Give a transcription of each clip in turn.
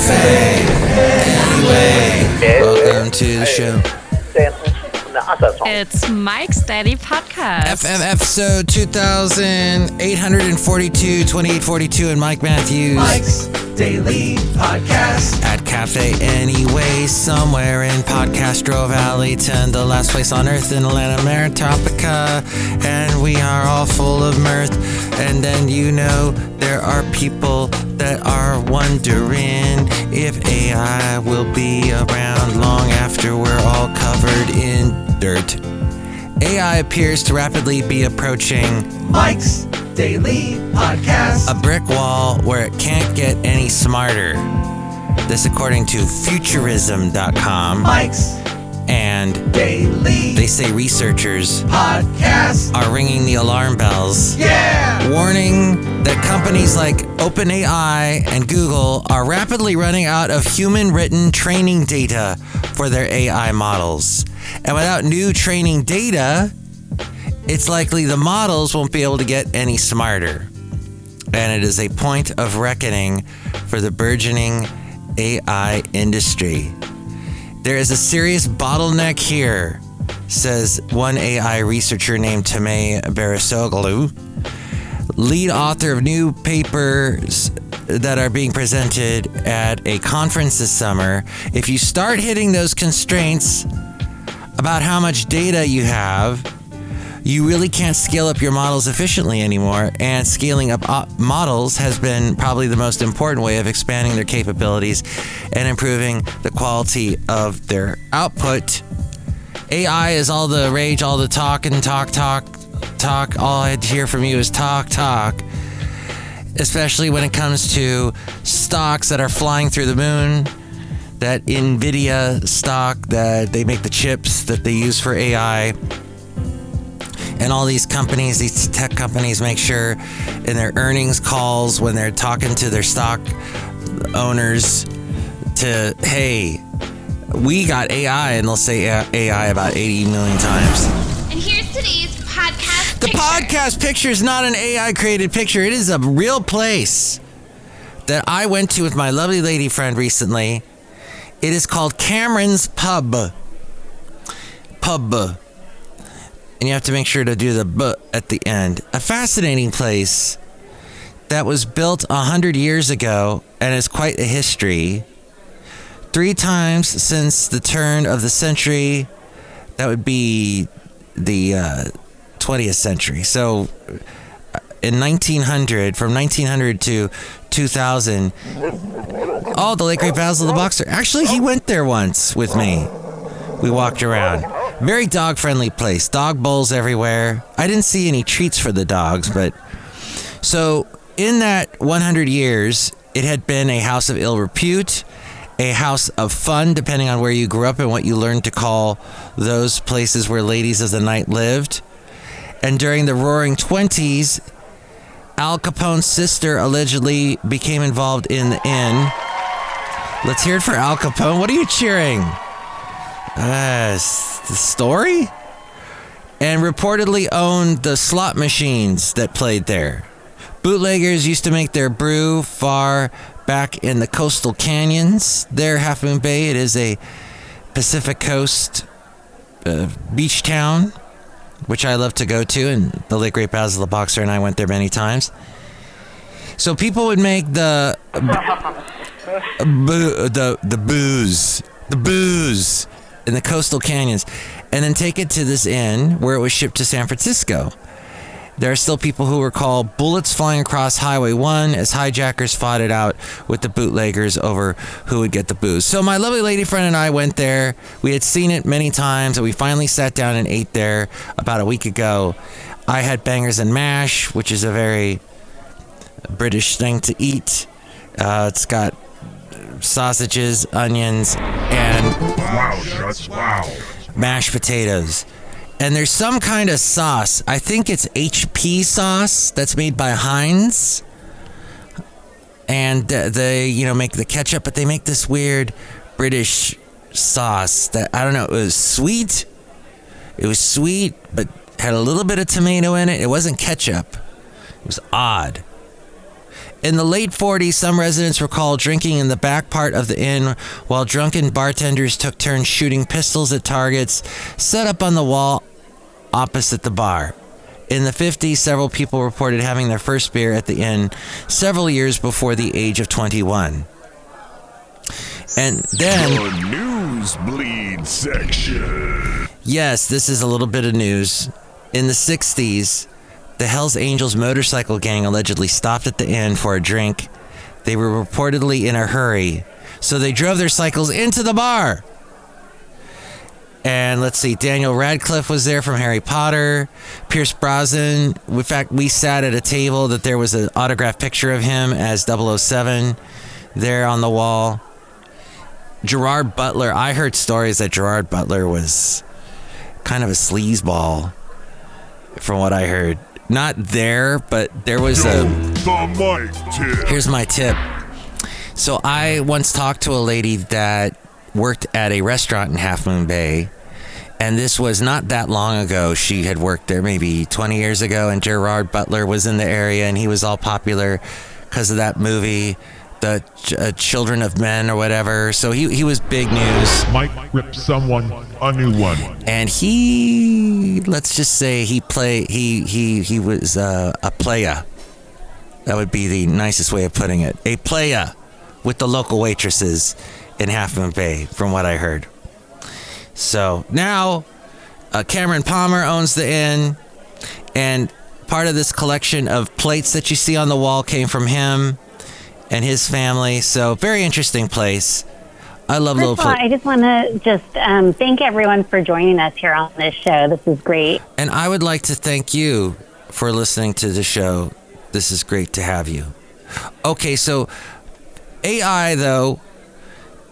Café Anyway. Welcome to the show. It's Mike's Daily Podcast. Episode 2842, 2842, and Mike Matthews. Mike's Daily Podcast. At Café Anyway, somewhere in Podcastro Valley, the last place on earth in Atlanta, Rootabega. And we are all full of mirth. And then there are people that are wondering if AI will be around long after we're all covered in dirt. AI appears to rapidly be approaching Mike's Daily Podcast. a brick wall where it can't get any smarter. This according to Futurism.com. Mike's And Daily they say researchers Podcast. are ringing the alarm bells, Yeah! warning that companies like OpenAI and Google are rapidly running out of human-written training data for their AI models. And without new training data, it's likely the models won't be able to get any smarter. And it is a point of reckoning for the burgeoning AI industry. There is a serious bottleneck here, says one AI researcher named Tamay Barisoglu, lead author of new papers that are being presented at a conference this summer. If you start hitting those constraints about how much data you have, you really can't scale up your models efficiently anymore, and scaling up models has been probably the most important way of expanding their capabilities and improving the quality of their output. AI is all the rage, all the talk and talk. All I hear from you is talk. Especially when it comes to stocks that are flying through the moon, that NVIDIA stock that they make the chips that they use for AI. And all these companies, these tech companies, make sure in their earnings calls when they're talking to their stock owners to, hey, we got AI, and they'll say AI about 80 million times. And here's today's podcast The picture. podcast picture is not an AI-created picture. It is a real place that I went to with my lovely lady friend recently. It is called Cameron's Pub. And you have to make sure to do the B at the end. A fascinating place that was built 100 years ago and has quite a history. 3 times since the turn of the century, that would be the 20th century. So in 1900, from 1900 to 2000, the late great Basil the Boxer. Actually, he went there once with me. We walked around. Very dog-friendly place. Dog bowls everywhere. I didn't see any treats for the dogs, but... So, in that 100 years, it had been a house of ill repute, a house of fun, depending on where you grew up and what you learned to call those places where ladies of the night lived. And during the Roaring *20s, Al Capone's sister allegedly became involved in the inn. Let's hear it for Al Capone. What are you cheering? The story? And reportedly owned the slot machines that played there. Bootleggers used to make their brew far back in the coastal canyons there, Half Moon Bay. It is a Pacific Coast beach town, which I love to go to, and the late great Basil the Boxer and I went there many times. So people would make the booze in the coastal canyons, and then take it to this inn where it was shipped to San Francisco. There are still people who recall bullets flying across Highway 1 as hijackers fought it out with the bootleggers over who would get the booze. So my lovely lady friend and I went there. We had seen it many times, and we finally sat down and ate there about a week ago. I had bangers and mash, which is a very British thing to eat. It's got sausages, onions, and mashed potatoes. And there's some kind of sauce. I think it's HP sauce that's made by Heinz. And they, make the ketchup, but they make this weird British sauce that, I don't know, it was sweet. It was sweet, but had a little bit of tomato in it. It wasn't ketchup. It was odd. In the late 40s, some residents recall drinking in the back part of the inn while drunken bartenders took turns shooting pistols at targets set up on the wall opposite the bar. In the 50s, several people reported having their first beer at the inn several years before the age of 21. And then... The Newsbleed section. Yes, this is a little bit of news. In the 60s, the Hells Angels motorcycle gang allegedly stopped at the inn for a drink. They were reportedly in a hurry, so they drove their cycles into the bar. And let's see, Daniel Radcliffe was there from Harry Potter. Pierce Brosnan, in fact, we sat at a table that there was an autographed picture of him as 007 there on the wall. Gerard Butler, I heard stories that Gerard Butler was kind of a sleazeball, from what I heard. Not there, but there was The mic tip. Here's my tip. So I once talked to a lady that worked at a restaurant in Half Moon Bay, and this was not that long ago. She had worked there maybe 20 years ago, and Gerard Butler was in the area, and he was all popular because of that movie, The Children of Men or whatever. So he was big news. Might rip someone a new one. And he, let's just say he was a playa. That would be the nicest way of putting it. A playa with the local waitresses in Half Moon Bay, from what I heard. So now Cameron Palmer owns the inn, and part of this collection of plates that you see on the wall came from him and his family. So very interesting place. I love little plates. I just want to thank everyone for joining us here on this show. This is great. And I would like to thank you for listening to the show. This is great to have you. Okay, so AI, though,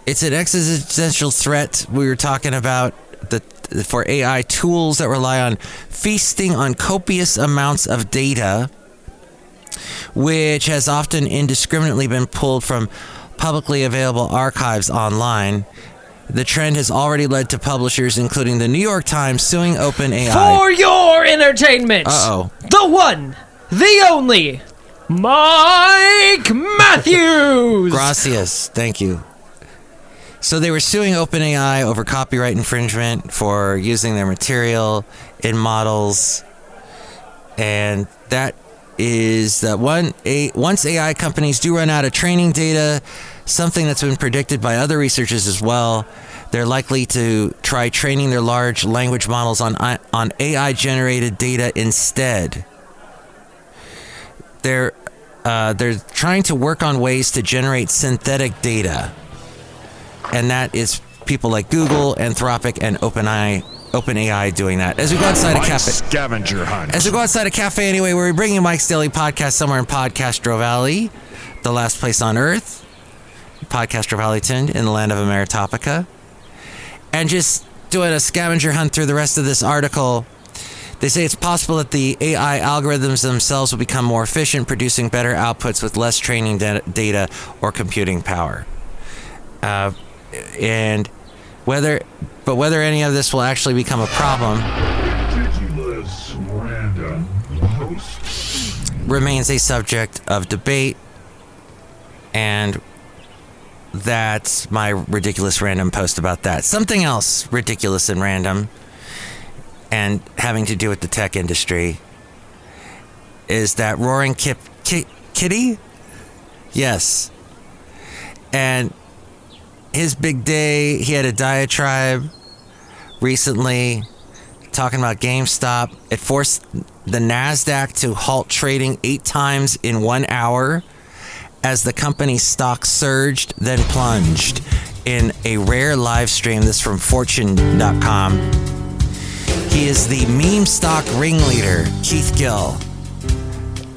it's an existential threat. We were talking about for AI tools that rely on feasting on copious amounts of data, which has often indiscriminately been pulled from publicly available archives online. The trend has already led to publishers, including the New York Times, suing OpenAI. For your entertainment, the one, the only, Mike Matthews! Gracias. Thank you. So they were suing OpenAI over copyright infringement for using their material in models. And that is that once AI companies do run out of training data, something that's been predicted by other researchers as well, they're likely to try training their large language models on AI-generated data instead. They're trying to work on ways to generate synthetic data. And that is people like Google, Anthropic, and OpenAI doing that. As we go outside a cafe, Scavenger hunt. As we go outside a Cafe Anyway, where we bring you Mike's Daily Podcast somewhere in Podcastro Valley, the last place on earth, Podcastro Valleyton, in the land of Ameritopica, and just doing a scavenger hunt through the rest of this article. They say it's possible that the AI algorithms themselves will become more efficient, producing better outputs with less training data or computing power. And whether any of this will actually become a problem Ridiculous random post. remains a subject of debate, and that's my ridiculous random post about that. Something else ridiculous and random and having to do with the tech industry is that Roaring Kitty? Yes. And his big day, he had a diatribe recently talking about GameStop. It forced the NASDAQ to halt trading 8 times in 1 hour as the company's stock surged, then plunged in a rare live stream. This from Fortune.com. He is the meme stock ringleader, Keith Gill,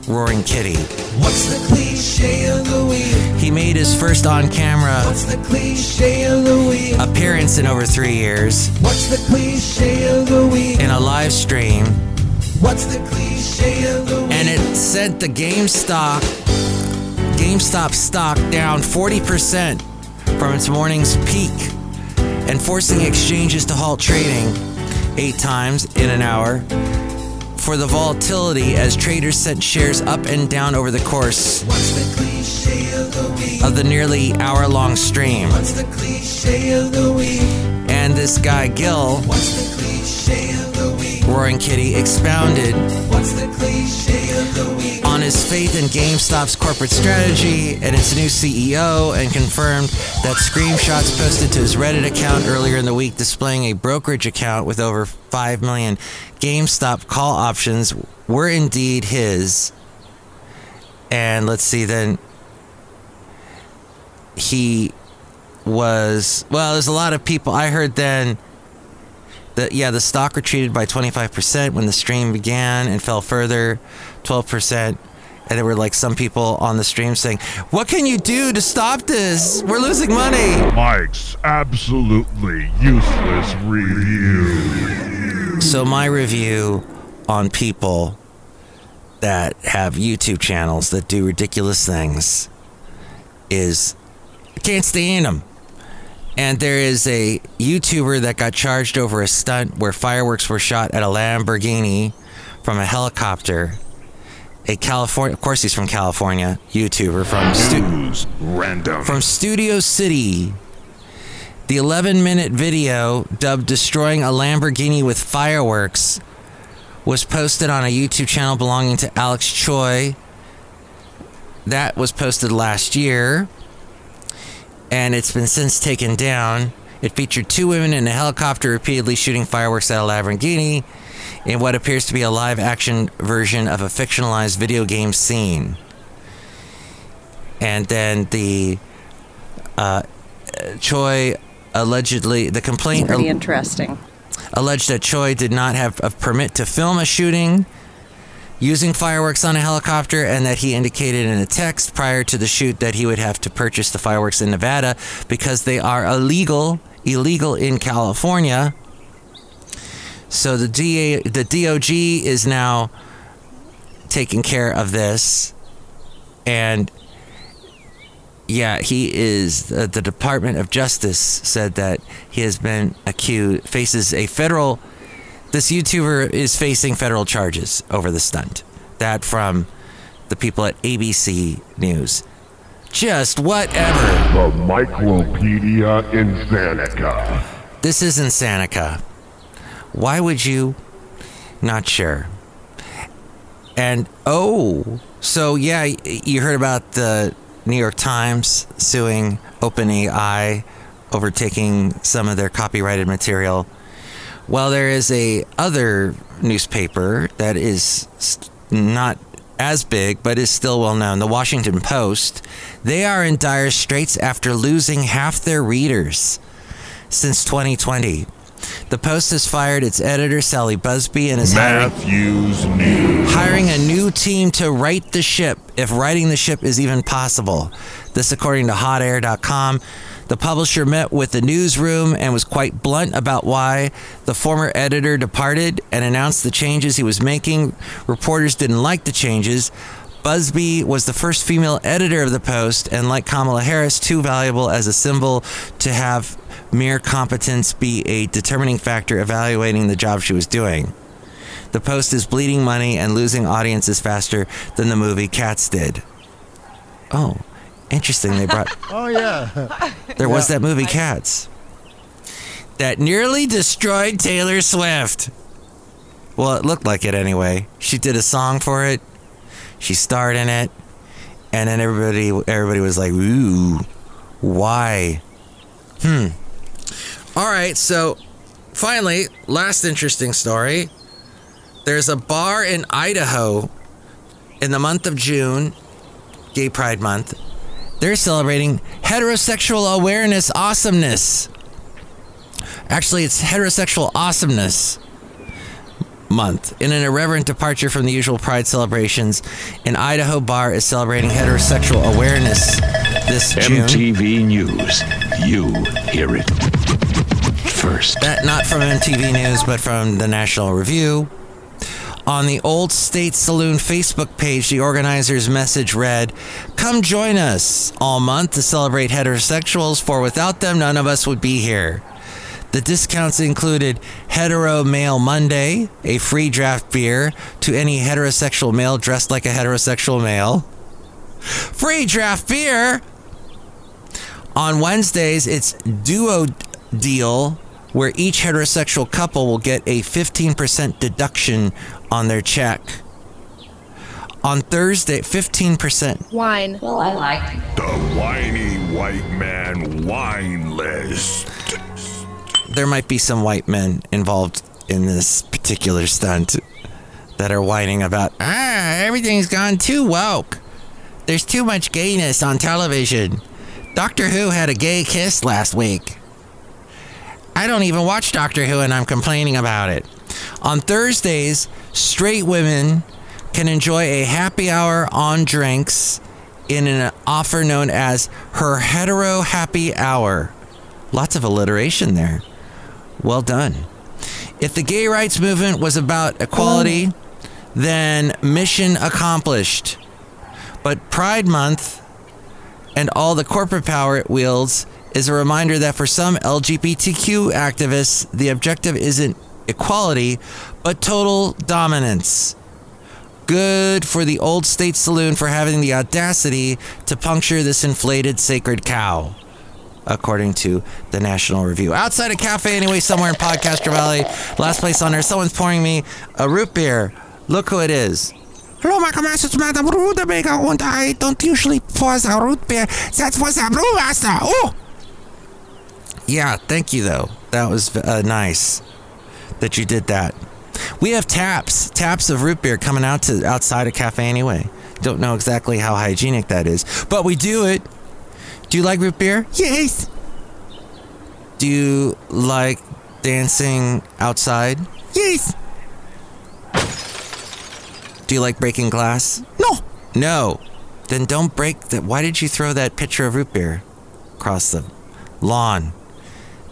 Roaring Kitty. What's the cliche of the week? He made his first on-camera What's the cliche of the week? appearance in over 3 years What's the cliche of the week? in a live stream, What's the cliche of the week? and it sent the GameStop stock down 40% from its morning's peak and forcing exchanges to halt trading 8 times in an hour. for the volatility as traders sent shares up and down over the course What's the cliche of the week? of the nearly hour-long stream. What's the cliche of the week? And this guy, Gil, What's the cliche of the week? Roaring Kitty, expounded What's the cliche of the week? on his faith in GameStop's corporate strategy and its new CEO, and confirmed that screenshots posted to his Reddit account earlier in the week displaying a brokerage account with over 5 million GameStop call options were indeed his. And let's see, then he was, well, there's a lot of people. I heard then that, yeah, the stock retreated by 25% when the stream began and fell further 12%. And there were like some people on the stream saying, "What can you do to stop this? We're losing money." Mike's absolutely useless review. So my review on people that have YouTube channels that do ridiculous things is, I can't stand them. And there is a YouTuber that got charged over a stunt where fireworks were shot at a Lamborghini from a helicopter. A California, of course he's from California, YouTuber from Studio City. The 11-minute video, dubbed "Destroying a Lamborghini with Fireworks," was posted on a YouTube channel belonging to Alex Choi. That was posted last year, and it's been since taken down. It featured 2 women in a helicopter repeatedly shooting fireworks at a Lamborghini in what appears to be a live-action version of a fictionalized video game scene. And then the Choi allegedly, the complaint Pretty interesting. alleged that Choi did not have a permit to film a shooting using fireworks on a helicopter, and that he indicated in a text prior to the shoot that he would have to purchase the fireworks in Nevada because they are illegal in California. So the DOG is now taking care of this, and yeah, he is. The Department of Justice said that he has been faces a federal. This YouTuber is facing federal charges over the stunt. That from the people at ABC News. Just whatever. The Micropedia in Zanica. This isn't Zanica. Why would you? Not sure. And so yeah, you heard about the New York Times suing OpenAI over taking some of their copyrighted material. Well, there is a other newspaper that is not as big, but is still well known, the Washington Post. They are in dire straits after losing half their readers since 2020. The Post has fired its editor, Sally Busby, and is hiring a new team to right the ship, if righting the ship is even possible. This according to hotair.com. The publisher met with the newsroom and was quite blunt about why the former editor departed and announced the changes he was making. Reporters didn't like the changes. Busby was the first female editor of the Post, and like Kamala Harris, too valuable as a symbol to have mere competence be a determining factor evaluating the job she was doing. The Post is bleeding money and losing audiences faster than the movie Cats did. Oh, interesting. They brought... Oh, yeah. There was that movie Cats that nearly destroyed Taylor Swift. Well, it looked like it anyway. She did a song for it. She starred in it. And then everybody was like, ooh, why? All right, so finally, last interesting story. There's a bar in Idaho in the month of June, Gay Pride Month. They're celebrating heterosexual awareness awesomeness. Actually, it's heterosexual awesomeness month. In an irreverent departure from the usual Pride celebrations, an Idaho bar is celebrating heterosexual awareness this June. MTV News. You hear it first. That not from MTV News, but from the National Review. On the Old State Saloon Facebook page, the organizer's message read, "Come join us all month to celebrate heterosexuals, for without them, none of us would be here." The discounts included Hetero Male Monday, a free draft beer to any heterosexual male dressed like a heterosexual male. Free draft beer! On Wednesdays, it's Duo Deal, where each heterosexual couple will get a 15% deduction on their check. On Thursday, 15%. Wine. Well, I like The whiny white man wine list. There might be some white men involved in this particular stunt that are whining about, everything's gone too woke. There's too much gayness on television. Doctor Who had a gay kiss last week. I don't even watch Doctor Who and I'm complaining about it. On Thursdays, straight women can enjoy a happy hour on drinks in an offer known as her hetero happy hour. Lots of alliteration there. Well done. If the gay rights movement was about equality, then mission accomplished. But Pride Month and all the corporate power it wields is a reminder that for some LGBTQ activists, the objective isn't equality, but total dominance. Good for the Old State Saloon for having the audacity to puncture this inflated sacred cow, according to the National Review. Outside of Café Anyway, somewhere in Podcaster Valley, last place on earth, someone's pouring me a root beer. Look who it is. Hello, my commander, it's Madame Rootabega, and I don't usually pour a root beer. That was a brewmaster. Oh! Yeah, thank you, though. That was nice that you did that. We have taps of root beer coming out to outside of Café Anyway. Don't know exactly how hygienic that is, but we do it. Do you like root beer? Yes. Do you like dancing outside? Yes. Do you like breaking glass? No. No. Then don't break that. Why did you throw that pitcher of root beer across the lawn?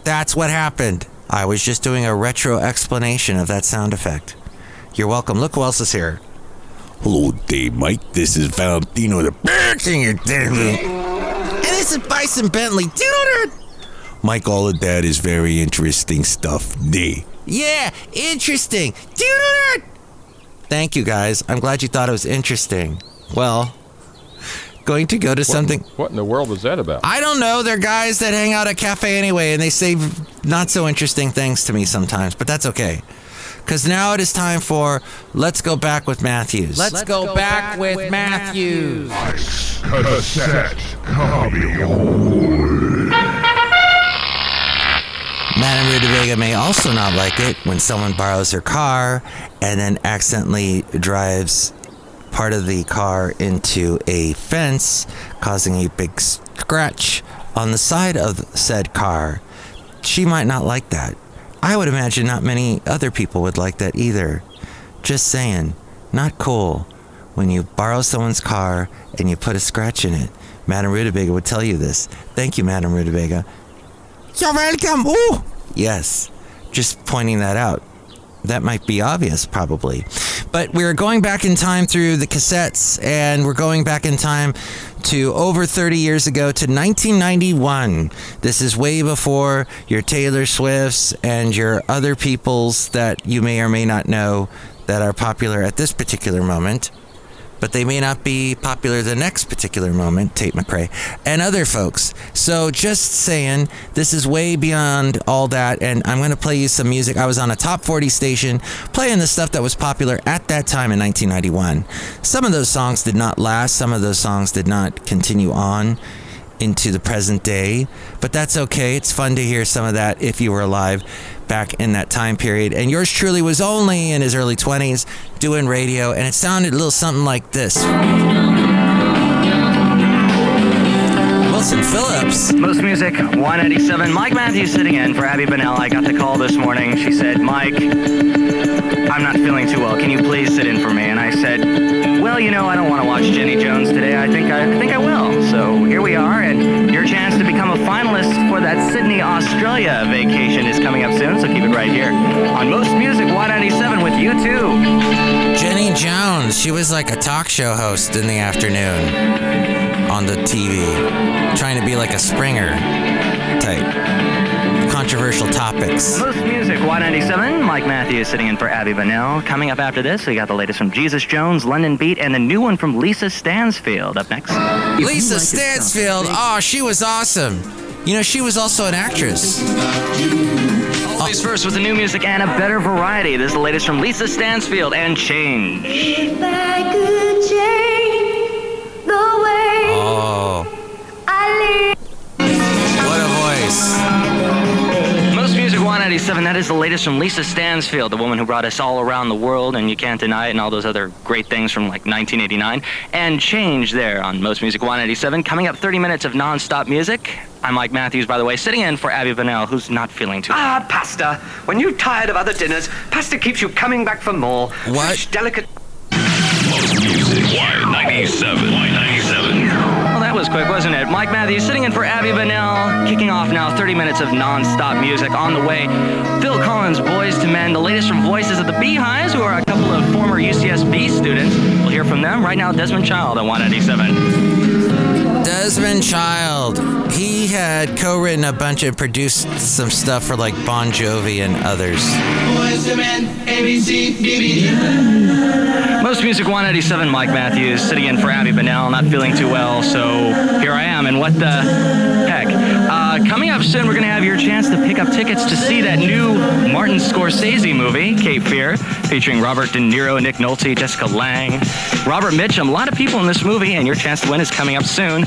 That's what happened. I was just doing a retro explanation of that sound effect. You're welcome. Look who else is here. Hello, Dave, Mike. This is Valentino, the King of Denver. And this is Bison Bentley. Do you know that? Mike, all of that is very interesting stuff. Day. Yeah, interesting. Do you know that? Thank you, guys. I'm glad you thought it was interesting. Well, going to go to something. What in the world was that about? I don't know. They're guys that hang out at Café Anyway, and they say not so interesting things to me sometimes, but that's okay. Because now it is time for Let's Go Back with Matthews. Let's go back with Matthews. Cassette copy. Madame Rootabega may also not like it when someone borrows her car and then accidentally drives part of the car into a fence, causing a big scratch on the side of said car. She might not like that. I would imagine not many other people would like that either. Just saying, not cool when you borrow someone's car and you put a scratch in it. Madame Rootabega would tell you this. Thank you, Madame Rootabega. You're welcome. Ooh. Yes, just pointing that out. That might be obvious, probably. But we're going back in time through the cassettes, and we're going back in time to over 30 years ago to 1991. This is way before your Taylor Swifts and your other peoples that you may or may not know that are popular at this particular moment. But they may not be popular the next particular moment, Tate McRae, and other folks. So just saying, this is way beyond all that, and I'm going to play you some music. I was on a top 40 station playing the stuff that was popular at that time in 1991. Some of those songs did not last. Some of those songs did not continue on into the present day, but that's okay. It's fun to hear some of that if you were alive back in that time period. And yours truly was only in his early 20s doing radio, and it sounded a little something like this. Wilson Phillips. Most Music 187. Mike Matthews sitting in for Abby Bennell. I got the call this morning. She said, Mike, I'm not feeling too well. Can you please sit in for me? And I said, well, you know, I don't want to watch Jenny Jones today. I think I will. So here we are, and your chance to become a finalist for that Sydney, Australia vacation is coming up soon, so keep it right here on Most Music 197 with you too. Jenny Jones. She was like a talk show host in the afternoon on the TV, trying to be like a Springer type. controversial topics. Most Music, Y97. Mike Matthews sitting in for Abby Bunnell. Coming up after this, we got the latest from Jesus Jones, London Beat, and the new one from Lisa Stansfield. Up next. Lisa Stansfield. Oh, she was awesome. You know, she was also an actress. Always first with the new music and a better variety. This is the latest from Lisa Stansfield and Change. If I could change the way I live. What a voice. Most Music 197, that is the latest from Lisa Stansfield, the woman who brought us all around the world and You Can't Deny It and all those other great things from like 1989. And Change there on Most Music 197. Coming up, 30 minutes of non-stop music. I'm Mike Matthews, by the way, sitting in for Abby Bunnell, who's not feeling too well. Pasta. When you're tired of other dinners, pasta keeps you coming back for more. What? Fresh, delicate... Most Music, Y97. Well, that was quick, wasn't it? Mike Matthews sitting in for Abby Bunnell. Kicking off now, 30 minutes of non-stop music on the way. Phil Collins, Boys to Men, the latest from Voices of the Beehives, who are a couple of former UCSB students. We'll hear from them right now. Desmond Child on 197. Desmond Child. He had co-written a bunch and produced some stuff for like Bon Jovi and others. Boys to Men, ABC, BB. Most Music 187, Mike Matthews, sitting in for Abby Bunnell, not feeling too well, so here I am, and what the heck. Coming up soon, we're going to have your chance to pick up tickets to see that new Martin Scorsese movie, Cape Fear, featuring Robert De Niro, Nick Nolte, Jessica Lange, Robert Mitchum, a lot of people in this movie, and your chance to win is coming up soon.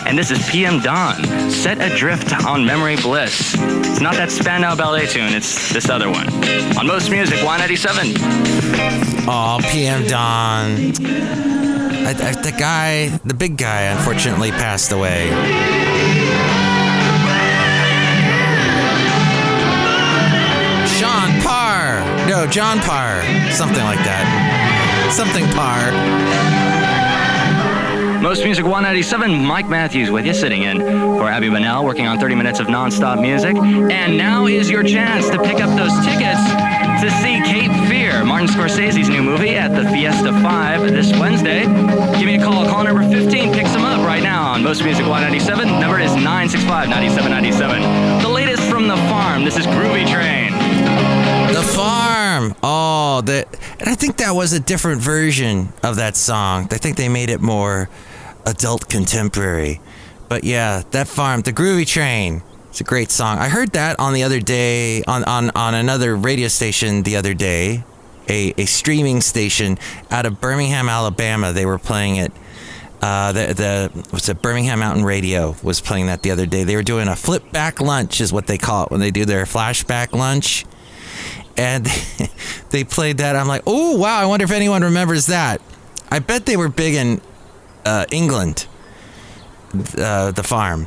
And this is PM Dawn, Set Adrift on Memory Bliss. It's not that Spandau Ballet tune, it's this other one. On Most Music, 197. Oh, PM Dawn. The big guy, unfortunately passed away. John Parr. Something like that. Something Parr. Most Music 197, Mike Matthews with you, sitting in for Abby Bunnell, working on 30 minutes of non-stop music. And now is your chance to pick up those tickets to see Cape Fear, Martin Scorsese's new movie, at the Fiesta 5 this Wednesday. Give me a call. Call number 15 picks them up right now on Most Music 197. Number is 965-9797. The latest from The Farm. This is Groovy Train. The Farm. Oh, and I think that was a different version of that song. I think they made it more adult contemporary. But yeah, that Farm, the Groovy Train. It's a great song. I heard that on the other day on another radio station the other day, a streaming station out of Birmingham, Alabama. They were playing it. What's it? Birmingham Mountain Radio was playing that the other day. They were doing a flip back lunch, is what they call it when they do their flashback lunch. And they played that. I'm like, oh, wow, I wonder if anyone remembers that. I bet they were big in England, The Farm.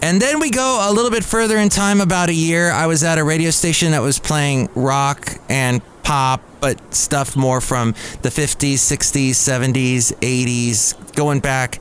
And then we go a little bit further in time, about a year. I was at a radio station that was playing rock and pop, but stuff more from the 50s, 60s, 70s, 80s, going back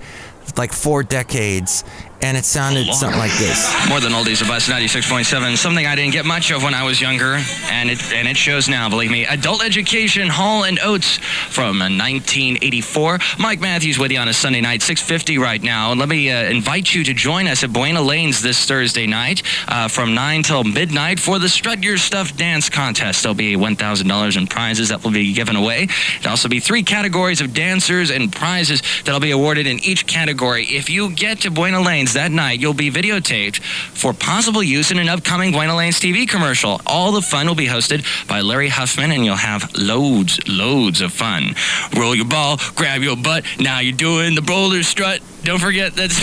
like 4 decades. And it sounded something like this. More Than Oldies of Us 96.7. Something I didn't get much of when I was younger, and it shows now, believe me. Adult Education, Hall & Oates from 1984. Mike Matthews with you on a Sunday night, 6:50 right now. And let me invite you to join us at Buena Lanes this Thursday night from 9 till midnight for the Strut Your Stuff Dance Contest. There'll be $1,000 in prizes that will be given away. There'll also be 3 categories of dancers and prizes that'll be awarded in each category. If you get to Buena Lanes that night, you'll be videotaped for possible use in an upcoming Buena Lanes TV commercial. All the fun will be hosted by Larry Huffman, and you'll have loads of fun. Roll your ball, grab your butt, now you're doing the boulder strut. Don't forget that's...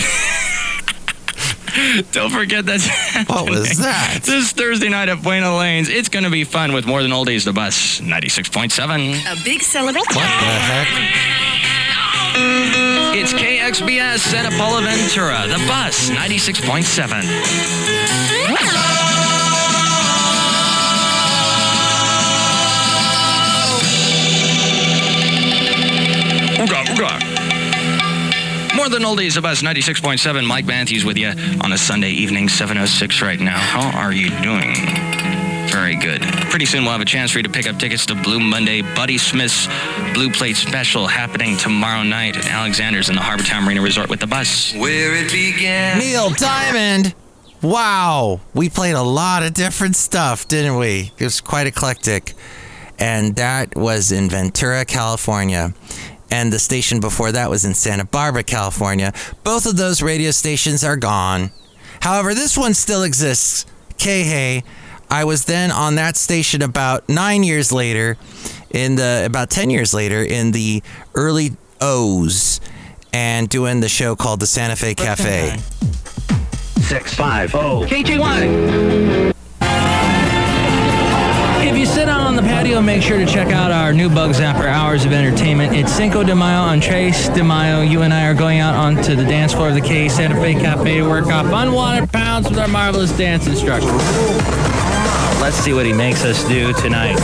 What was that? This Thursday night at Buena Lanes. It's going to be fun with More Than Oldies, the Bus 96.7. A big celebration. What the heck? It's KXBS Santa Paula Ventura, the Bus 96.7. More Than Oldies, the Bus 96.7. Mike Matthews with you on a Sunday evening, 7:06 right now. How are you doing? Very good. Pretty soon we'll have a chance for you to pick up tickets to Blue Monday, Buddy Smith's Blue Plate Special, happening tomorrow night at Alexander's in the Harbortown Marina Resort with the Bus. Where it began. Neil Diamond. Wow, we played a lot of different stuff, didn't we? It was quite eclectic. And that was in Ventura, California. And the station before that was in Santa Barbara, California. Both of those radio stations are gone. However, this one still exists. K-Hey. I was then on that station about 9 years later, about 10 years later, in the early O's, and doing the show called the Santa Fe Cafe. 650 KJY. If you sit out on the patio, make sure to check out our new Bug Zapper Hours of Entertainment. It's Cinco de Mayo on Tres de Mayo. You and I are going out onto the dance floor of the K Santa Fe Cafe to work off unwanted pounds with our marvelous dance instructor. Let's see what he makes us do tonight.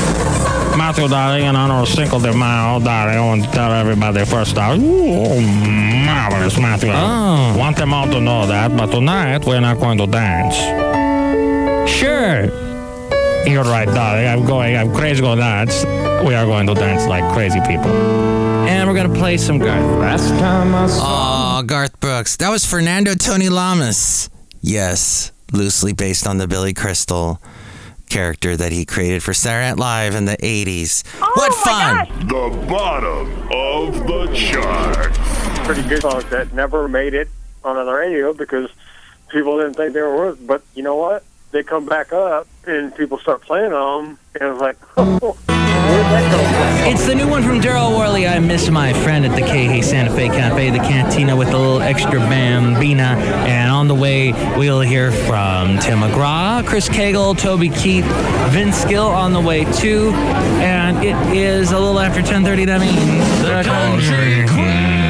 Matthew, darling, in honor of Cinco de Mayo, darling, I want to tell everybody first off, marvelous, Matthew. Oh. Want them all to know that, but tonight we're not going to dance. Sure. You're right, darling. I'm crazy to dance. We are going to dance like crazy people. And we're going to play some Garth. Last time I saw... Oh, Garth Brooks. That was Fernando Tony Lamas. Yes, loosely based on the Billy Crystal character that he created for Saturday Night Live in the 80s. Oh, what fun! Gosh. The bottom of the chart. Pretty good songs that never made it on the radio because people didn't think they were worth it. But you know what? They come back up and people start playing them, and it's like, oh, where'd that come from? It's the new one from Daryl Worley. I Miss My Friend at the K Santa Fe Cafe, the cantina with a little extra bambina. And on the way, we'll hear from Tim McGraw, Chris Cagle, Toby Keith, Vince Gill on the way too. And it is a little after 10:30. That means the country quiz.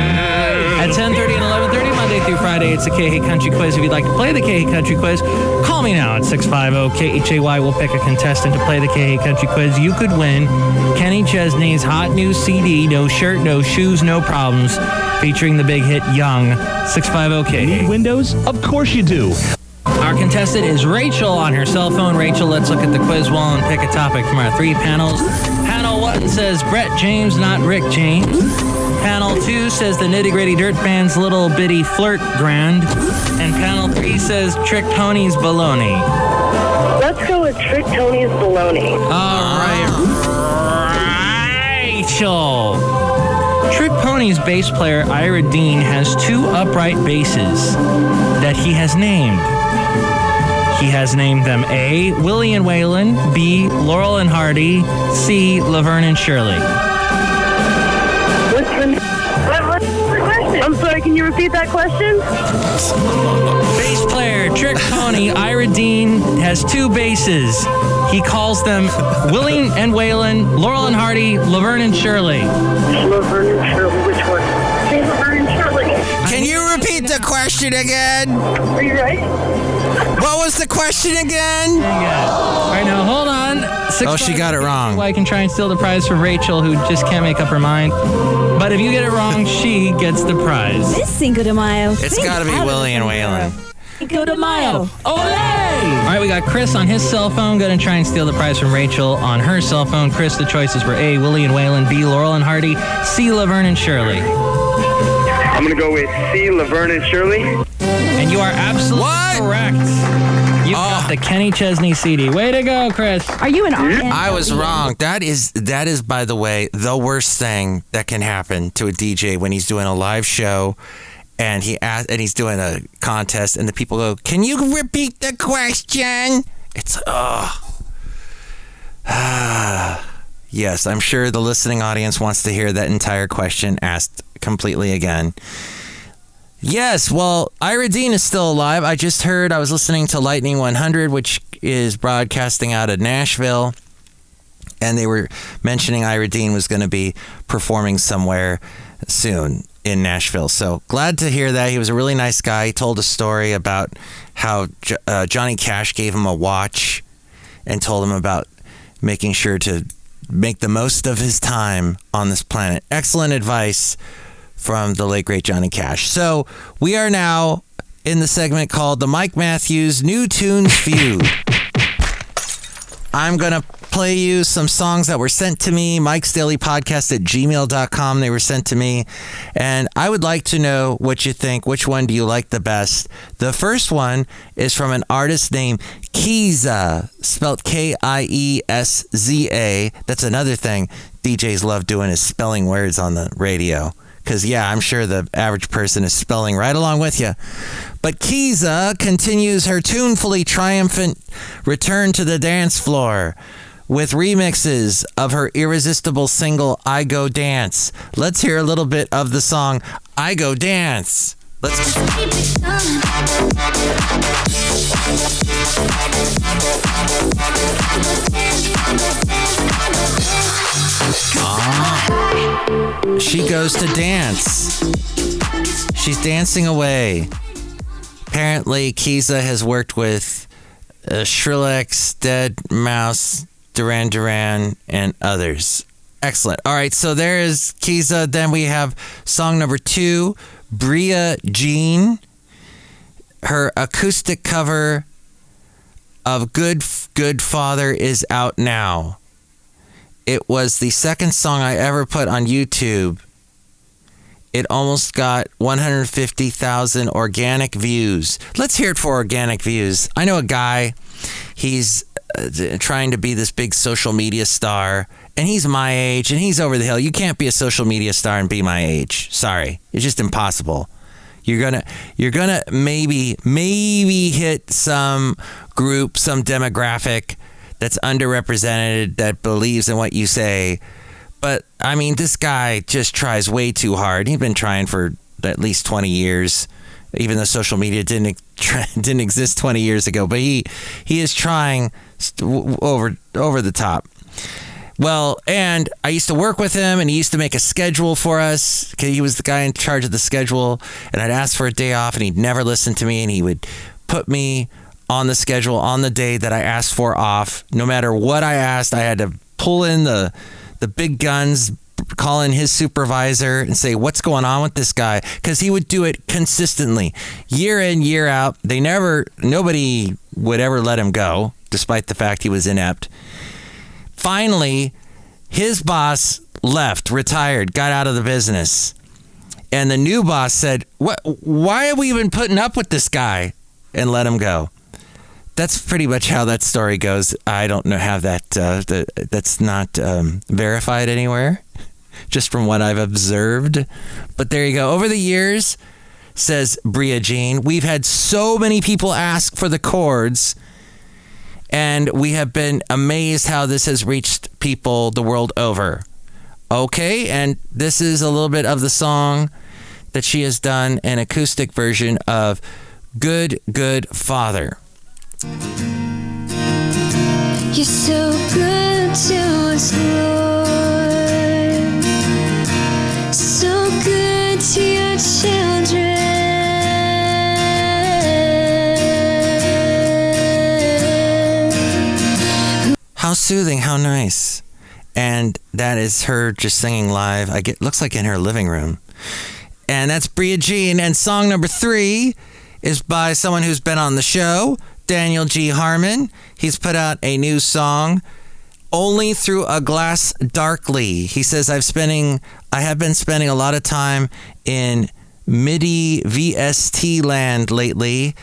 At 10:30 and 11:30, Monday through Friday, it's the K Country Quiz. If you'd like to play the K Country Quiz, call me now at 650-KHAY. We'll pick a contestant to play the K Country Quiz. You could win Kenny Chesney's hot new CD, No Shirt, No Shoes, No Problems, featuring the big hit Young. 650-K. Need windows? Of course you do. Our contestant is Rachel on her cell phone. Rachel, let's look at the quiz wall and pick a topic from our three panels. Panel 1 says Brett James, not Rick James. Panel 2 says the Nitty Gritty Dirt Band's Little Bitty Flirt Grand. And panel 3 says Trick Tony's Baloney. Let's go with Trick Tony's Baloney. All right. Rachel. Trick Pony's bass player Ira Dean has two upright basses that he has named. He has named them A, Willie and Waylon, B, Laurel and Hardy, C, Laverne and Shirley. What's the question? I'm sorry, can you repeat that question? Bass player Trick Pony Ira Dean has two basses. He calls them Willie and Waylon, Laurel and Hardy, Laverne and Shirley. Laverne and Shirley, which one? Say Laverne and Shirley. Can you repeat the question again? Are you right? What was the question again? All right, now hold on. Oh, she got it wrong. I can try and steal the prize from Rachel, who just can't make up her mind. But if you get it wrong, she gets the prize. This Cinco de Mayo. It's got to be Willie and Waylon. Cinco de Mayo. Ole! All right, we got Chris on his cell phone. Going to try and steal the prize from Rachel on her cell phone. Chris, the choices were A, Willie and Waylon, B, Laurel and Hardy, C, Laverne and Shirley. I'm going to go with C, Laverne and Shirley. And you are absolutely correct. You got the Kenny Chesney CD. Way to go, Chris. Are you an RN? I was wrong. That is, by the way, the worst thing that can happen to a DJ when he's doing a live show and he's doing a contest and the people go, "Can you repeat the question?" It's yes, I'm sure the listening audience wants to hear that entire question asked completely again. Yes, well, Ira Dean is still alive. I just heard, I was listening to Lightning 100, which is broadcasting out of Nashville, and they were mentioning Ira Dean was going to be performing somewhere soon in Nashville. So glad to hear that. He was a really nice guy. He told a story about how Johnny Cash gave him a watch and told him about making sure to make the most of his time on this planet. Excellent advice from the late, great Johnny Cash. So we are now in the segment called the Mike Matthews New Tunes Feud. I'm going to play you some songs that were sent to me, mikesdailypodcast@gmail.com. They were sent to me. And I would like to know what you think. Which one do you like the best? The first one is from an artist named Kieza, spelled Kieza. That's another thing DJs love doing is spelling words on the radio. Because, yeah, I'm sure the average person is spelling right along with you. But Kieza continues her tunefully triumphant return to the dance floor with remixes of her irresistible single, I Go Dance. Let's hear a little bit of the song, I Go Dance. Let's... She goes to dance. She's dancing away. Apparently, Kieza has worked with Skrillex, Dead Mouse, Duran Duran, and others. Excellent. All right, so there is Kieza. Then we have song number 2, Bria Jean. Her acoustic cover of Good Father is out now. It was the second song I ever put on YouTube. It almost got 150,000 organic views. Let's hear it for organic views. I know a guy, he's trying to be this big social media star, and he's my age, and he's over the hill. You can't be a social media star and be my age. Sorry. It's just impossible. You're gonna maybe hit some group, some demographic that's underrepresented, that believes in what you say. But, I mean, this guy just tries way too hard. He's been trying for at least 20 years, even though social media didn't exist 20 years ago. But he is trying over the top. Well, and I used to work with him, and he used to make a schedule for us. He was the guy in charge of the schedule, and I'd ask for a day off, and he'd never listen to me, and he would put me on the schedule on the day that I asked for off. No matter what I asked, I had to pull in the big guns, call in his supervisor and say, what's going on with this guy? Because he would do it consistently, year in, year out. Nobody would ever let him go, despite the fact he was inept. Finally, his boss left, retired, got out of the business. And the new boss said, why have we even putting up with this guy? And let him go. That's pretty much how that story goes. I don't have that. That's not verified anywhere, just from what I've observed. But there you go. Over the years, says Bria Jean, we've had so many people ask for the chords, and we have been amazed how this has reached people the world over. Okay, and this is a little bit of the song that she has done, an acoustic version of Good Father. You're so good to us, Lord. So good to your children. How soothing, how nice. And that is her just singing live. Looks like in her living room. And that's Bria Jean. And song number 3 is by someone who's been on the show, Daniel G. Harmon. He's put out a new song, Only Through a Glass Darkly. He says, I have been spending a lot of time in MIDI VST land lately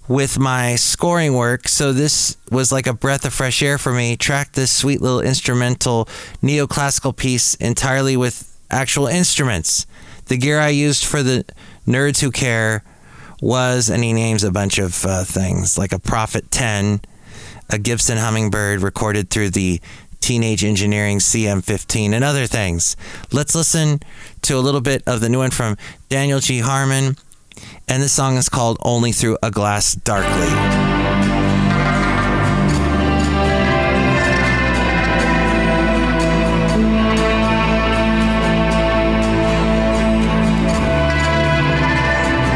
with my scoring work, so this was like a breath of fresh air for me. Tracked this sweet little instrumental neoclassical piece entirely with actual instruments. The gear I used for the nerds who care was, and he names a bunch of things, like a Prophet 10, a Gibson Hummingbird recorded through the Teenage Engineering CM15, and other things. Let's listen to a little bit of the new one from Daniel G. Harmon, and this song is called Only Through a Glass Darkly.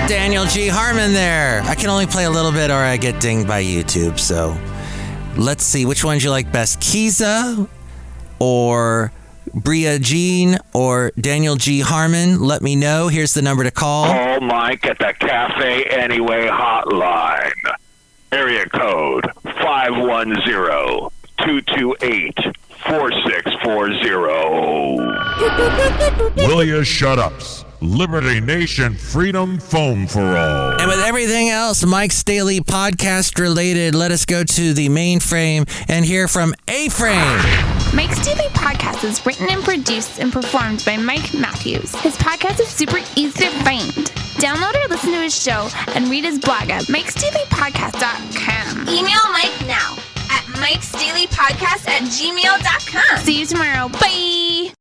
Daniel G. Harmon there. I can only play a little bit or I get dinged by YouTube, so let's see. Which one do you like best? Kieza or Bria Jean or Daniel G. Harmon? Let me know. Here's the number to call. Call Mike at the Café Anyway hotline. Area code 510-2 228-4640. Will ya shut ups? Liberty Nation Freedom Foam for All. And with everything else Mike's Daily Podcast related, let us go to the mainframe and hear from A-Frame. Mike's Daily Podcast is written and produced and performed by Mike Matthews. His podcast is super easy to find. Download or listen to his show and read his blog at mikesdailypodcast.com. Email Mike now at mikesdailypodcast@gmail.com. See you tomorrow. Bye!